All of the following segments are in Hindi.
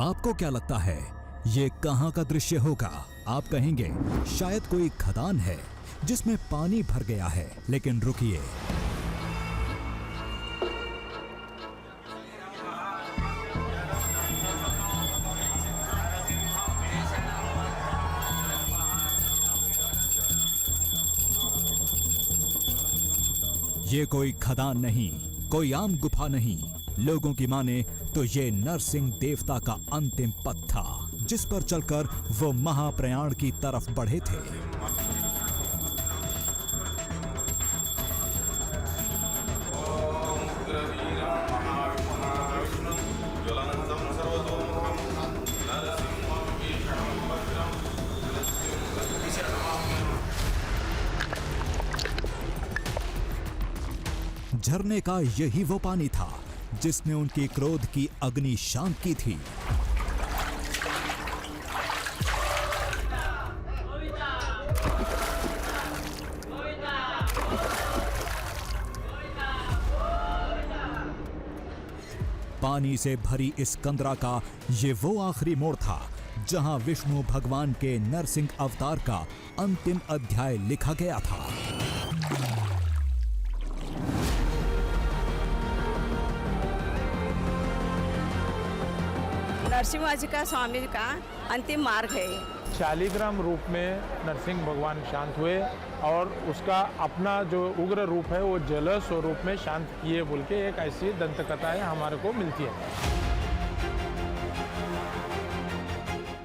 आपको क्या लगता है ये कहाँ का दृश्य होगा? आप कहेंगे शायद कोई खदान है जिसमें पानी भर गया है, लेकिन रुकिए, ये कोई खदान नहीं, कोई आम गुफा नहीं। लोगों की माने तो ये नरसिंह देवता का अंतिम पथ था, जिस पर चलकर वो महाप्रयाण की तरफ बढ़े थे। झरने का यही वो पानी था जिसने उनकी क्रोध की अग्नि शांत की थी। पानी से भरी इस कंदरा का ये वो आखिरी मोड़ था जहां विष्णु भगवान के नरसिंह अवतार का अंतिम अध्याय लिखा गया था। नरसिम्हा जी का, स्वामी का अंतिम मार्ग है। शालिग्राम रूप में नरसिंह भगवान शांत हुए और उसका अपना जो उग्र रूप है वो जल स्वरूप में शांत किए बोल के एक ऐसी दंत कथाएं हमारे को मिलती है।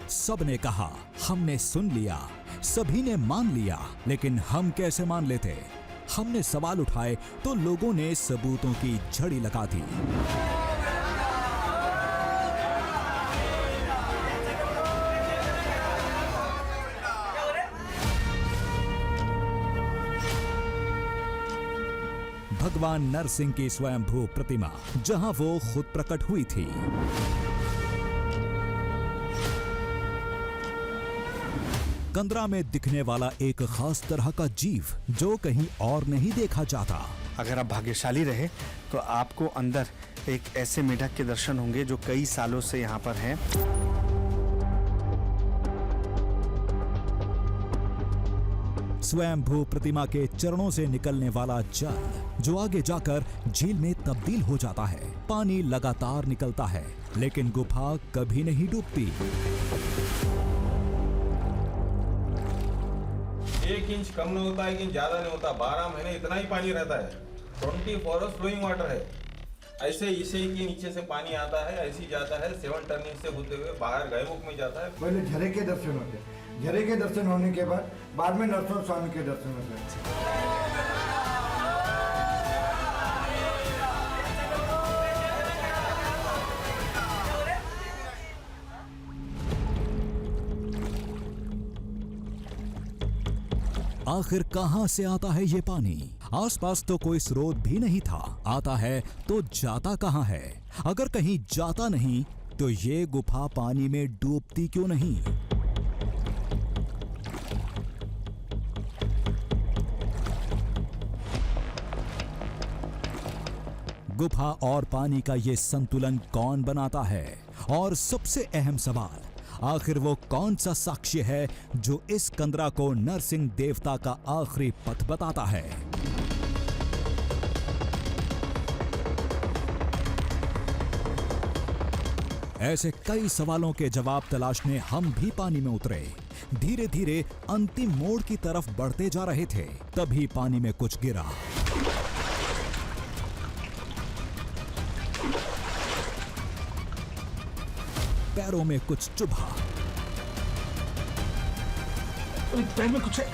सबने कहा, हमने सुन लिया, सभी ने मान लिया, लेकिन हम कैसे मान लेते? हमने सवाल उठाए तो लोगों ने सबूतों की झड़ी लगा दी। भगवान नरसिंह की स्वयंभू प्रतिमा जहां वो खुद प्रकट हुई थी। कंदरा में दिखने वाला एक खास तरह का जीव जो कहीं और नहीं देखा जाता। अगर आप भाग्यशाली रहे तो आपको अंदर एक ऐसे मेढक के दर्शन होंगे जो कई सालों से यहाँ पर हैं। स्वयंभू प्रतिमा के चरणों से निकलने वाला जल जो आगे जाकर झील में तब्दील हो जाता है। पानी लगातार निकलता है, लेकिन गुफा कभी नहीं डूबती। 1 इंच कम नहीं होता है, लेकिन ज्यादा नहीं होता। 12 महीने इतना ही पानी रहता है। 24 आवर्स फ्लोइंग वाटर है। ऐसे इसे के नीचे से पानी आता है, ऐसे ही जाता है, 7 टर्निंग से होते हुए बाहर गैमुख में जाता है। पहले झरे के दर्शन होते हैं, झरे के दर्शन होने के बाद में नरसिंह स्वामी के दर्शन होते हैं। आखिर कहां से आता है ये पानी? आसपास तो कोई स्रोत भी नहीं था। आता है तो जाता कहां है? अगर कहीं जाता नहीं तो ये गुफा पानी में डूबती क्यों नहीं? गुफा और पानी का ये संतुलन कौन बनाता है? और सबसे अहम सवाल, आखिर वो कौन सा साक्ष्य है जो इस कंदरा को नरसिंह देवता का आखिरी पथ बताता है? ऐसे कई सवालों के जवाब तलाशने हम भी पानी में उतरे। धीरे धीरे अंतिम मोड़ की तरफ बढ़ते जा रहे थे, तभी पानी में कुछ गिरा। पैरों में कुछ चुभा। पैर में कुछ है,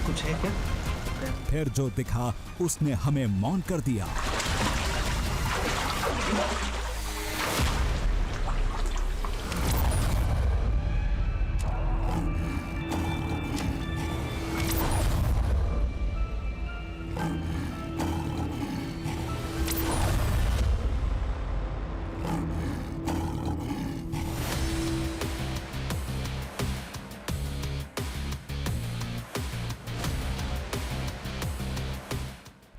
कुछ है क्या? फिर जो दिखा उसने हमें मौन कर दिया।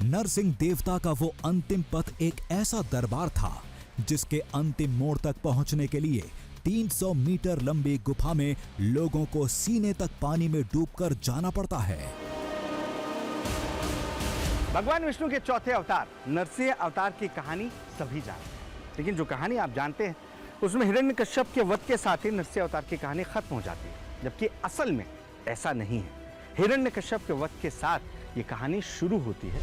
नरसिंह देवता का वो अंतिम पथ एक ऐसा दरबार था जिसके अंतिम मोड़ तक पहुंचने के लिए 300 मीटर लंबी गुफा में लोगों को सीने तक पानी में डूबकर जाना पड़ता है। भगवान विष्णु के चौथे अवतार नरसिंह अवतार की कहानी सभी जानते हैं, लेकिन जो कहानी आप जानते हैं उसमें हिरण्यकश्यप के वध के साथ ही नरसिंह अवतार की कहानी खत्म हो जाती है, जबकि असल में ऐसा नहीं है। हिरण्यकश्यप के वध के साथ ये कहानी शुरू होती है।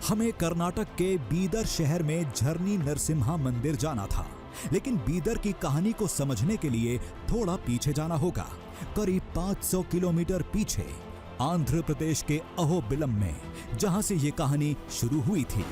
हमें कर्नाटक के बीदर शहर में झरनी नरसिम्हा मंदिर जाना था, लेकिन बीदर की कहानी को समझने के लिए थोड़ा पीछे जाना होगा। करीब 500 किलोमीटर पीछे आंध्र प्रदेश के अहोबिलम में, जहां से ये कहानी शुरू हुई थी।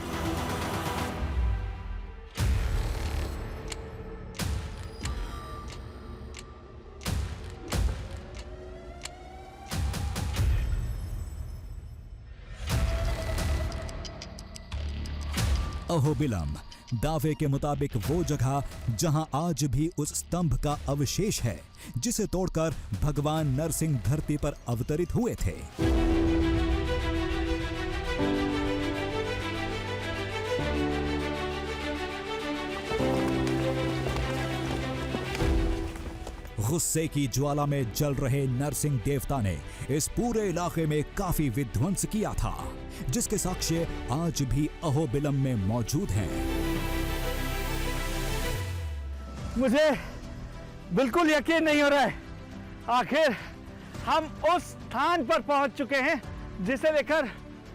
अहोबिलम दावे के मुताबिक वो जगह जहां आज भी उस स्तंभ का अवशेष है जिसे तोड़कर भगवान नरसिंह धरती पर अवतरित हुए थे। गुस्से की ज्वाला में जल रहे नरसिंह देवता ने इस पूरे इलाके में काफी विध्वंस किया था, जिसके साक्ष्य आज भी अहोबिलम में मौजूद हैं। मुझे बिल्कुल यकीन नहीं हो रहा है, आखिर हम उस स्थान पर पहुंच चुके हैं जिसे लेकर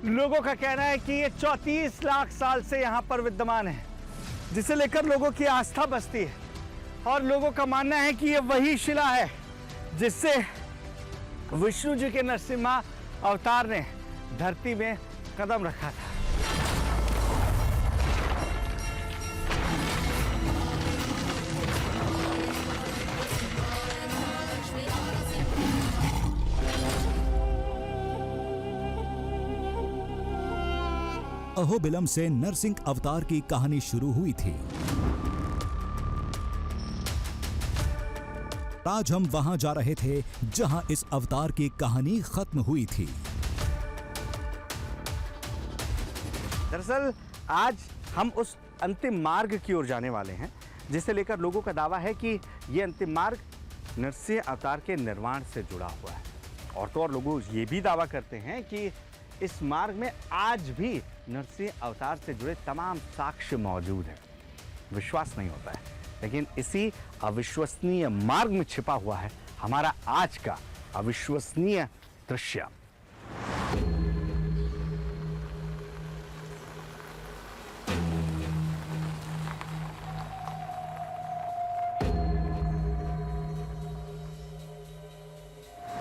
लोगों का कहना है कि ये 34 लाख साल से यहां पर विद्यमान है, जिसे लेकर लोगों की आस्था बसती है और लोगों का मानना है कि ये वही शिला है जिससे विष्णु जी के नरसिम्हा अवतार ने धरती में कदम रखा था। अहोबिलम से नरसिंह अवतार की कहानी शुरू हुई थी। आज हम वहां जा रहे थे जहां इस अवतार की कहानी खत्म हुई थी। दरअसल आज हम उस अंतिम मार्ग की ओर जाने वाले हैं जिसे लेकर लोगों का दावा है कि यह अंतिम मार्ग नरसिंह अवतार के निर्वाण से जुड़ा हुआ है। और तो और लोग ये भी दावा करते हैं कि इस मार्ग में आज भी नरसिंह अवतार से जुड़े तमाम साक्ष्य मौजूद हैं। विश्वास नहीं होता है, लेकिन इसी अविश्वसनीय मार्ग में छिपा हुआ है हमारा आज का अविश्वसनीय दृश्य।